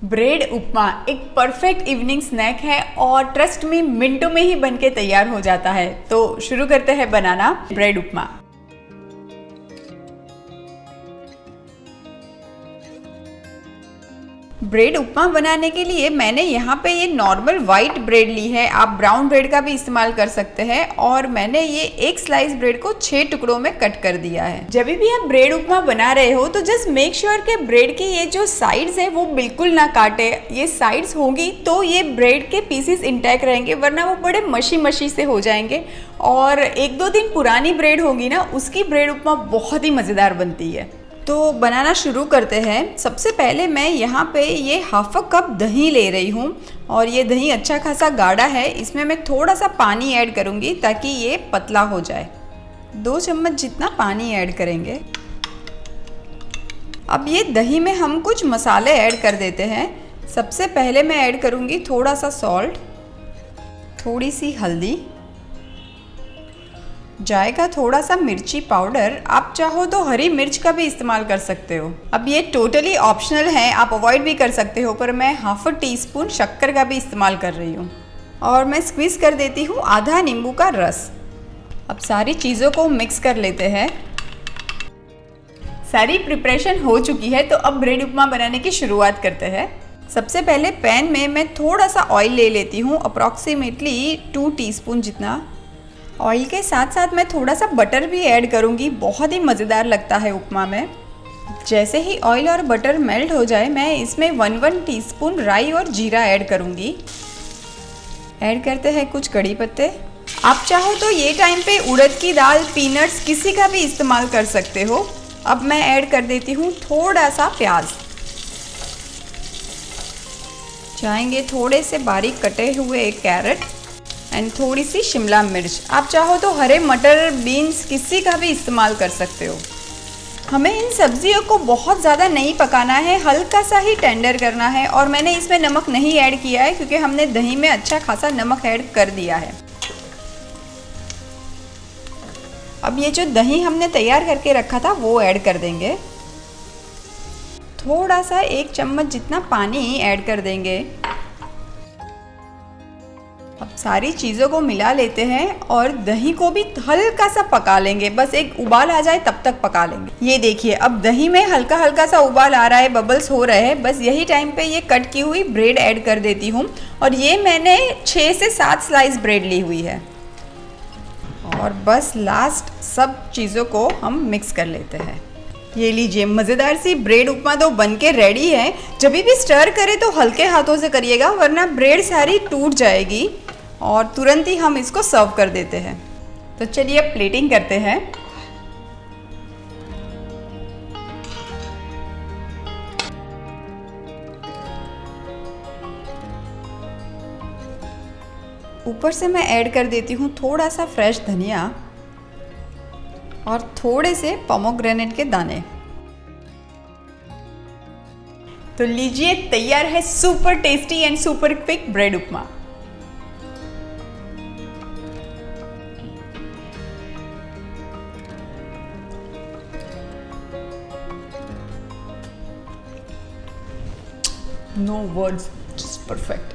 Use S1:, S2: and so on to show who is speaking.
S1: Bread उपमा एक perfect evening snack है और ट्रस्ट में मिनटों में ही बनके तैयार हो जाता है। तो शुरू करते हैं बनाना ब्रेड उपमा। ब्रेड उपमा बनाने के लिए मैंने यहाँ पे ये नॉर्मल वाइट ब्रेड ली है, आप ब्राउन ब्रेड का भी इस्तेमाल कर सकते हैं। और मैंने ये एक स्लाइस ब्रेड को 6 टुकड़ों में कट कर दिया है। जब भी आप ब्रेड उपमा बना रहे हो तो जस्ट मेक श्योर कि ब्रेड की ये जो साइड्स है वो बिल्कुल ना काटे। ये साइड्स होगी तो ये ब्रेड के पीसेस इंटैक्ट रहेंगे, वरना वो बड़े मशी से हो जाएंगे। और 1-2 दिन पुरानी ब्रेड होगी ना, उसकी ब्रेड उपमा बहुत ही मज़ेदार बनती है। तो बनाना शुरू करते हैं। सबसे पहले मैं यहाँ पे ये हाफ कप दही ले रही हूँ और ये दही अच्छा खासा गाढ़ा है। इसमें मैं थोड़ा सा पानी ऐड करूँगी ताकि ये पतला हो जाए। 2 चम्मच जितना पानी ऐड करेंगे। अब ये दही में हम कुछ मसाले ऐड कर देते हैं। सबसे पहले मैं ऐड करूँगी थोड़ा सा सॉल्ट, थोड़ी सी हल्दी, जाएगा थोड़ा सा मिर्ची पाउडर। आप चाहो तो हरी मिर्च का भी इस्तेमाल कर सकते हो। अब ये टोटली ऑप्शनल है, आप अवॉइड भी कर सकते हो, पर मैं हाफ टीस्पून शक्कर का भी इस्तेमाल कर रही हूँ। और मैं स्क्वीज़ कर देती हूँ आधा नींबू का रस। अब सारी चीज़ों को मिक्स कर लेते हैं। सारी प्रिपरेशन हो चुकी है, तो अब ब्रेड उपमा बनाने की शुरुआत करते हैं। सबसे पहले पैन में मैं थोड़ा सा ऑयल ले लेती हूँ, अप्रॉक्सीमेटली 2 टीस्पून जितना। ऑयल के साथ साथ मैं थोड़ा सा बटर भी ऐड करूँगी, बहुत ही मज़ेदार लगता है उपमा में। जैसे ही ऑयल और बटर मेल्ट हो जाए, मैं इसमें 1 टीस्पून राई और जीरा ऐड करूँगी। ऐड करते हैं कुछ कड़ी पत्ते। आप चाहो तो ये टाइम पे उड़द की दाल, पीनट्स किसी का भी इस्तेमाल कर सकते हो। अब मैं ऐड कर देती हूँ थोड़ा सा प्याज। चाहेंगे थोड़े से बारीक कटे हुए एक कैरेट एंड थोड़ी सी शिमला मिर्च। आप चाहो तो हरे मटर, बीन्स किसी का भी इस्तेमाल कर सकते हो। हमें इन सब्जियों को बहुत ज़्यादा नहीं पकाना है, हल्का सा ही टेंडर करना है। और मैंने इसमें नमक नहीं ऐड किया है क्योंकि हमने दही में अच्छा खासा नमक ऐड कर दिया है। अब ये जो दही हमने तैयार करके रखा था वो ऐड कर देंगे। थोड़ा सा 1 चम्मच जितना पानी ऐड कर देंगे। अब सारी चीज़ों को मिला लेते हैं और दही को भी हल्का सा पका लेंगे, बस एक उबाल आ जाए तब तक पका लेंगे। ये देखिए, अब दही में हल्का हल्का सा उबाल आ रहा है, बबल्स हो रहे हैं। बस यही टाइम पे ये कट की हुई ब्रेड ऐड कर देती हूँ। और ये मैंने 6 से 7 स्लाइस ब्रेड ली हुई है। और बस लास्ट सब चीज़ों को हम मिक्स कर लेते हैं। ये लीजिए, मज़ेदार सी ब्रेड उपमा तो बन के रेडी है। जब भी स्टर करें तो हल्के हाथों से करिएगा, वरना ब्रेड सारी टूट जाएगी। और तुरंत ही हम इसको सर्व कर देते हैं। तो चलिए अब प्लेटिंग करते हैं। ऊपर से मैं ऐड कर देती हूँ थोड़ा सा फ्रेश धनिया और थोड़े से पोमेग्रेनेट के दाने। तो लीजिए, तैयार है super tasty and super quick bread upma. No words, just perfect.